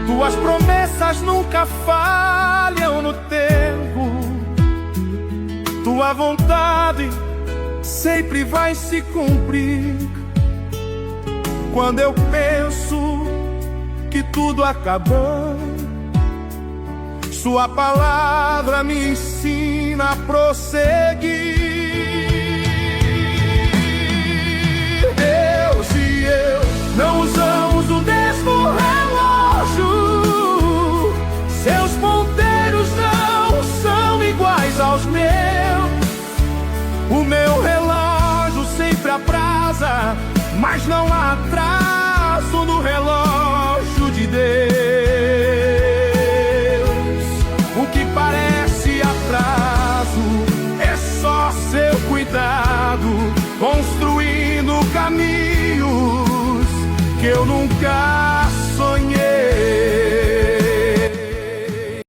Tuas promessas nunca falham no tempo. Tua vontade sempre vai se cumprir. Quando eu penso que tudo acabou, Sua palavra me ensina a prosseguir. Deus e eu não usamos o mesmo relógio. Seus ponteiros não são iguais aos meus. O meu relógio sempre atrasa, mas não há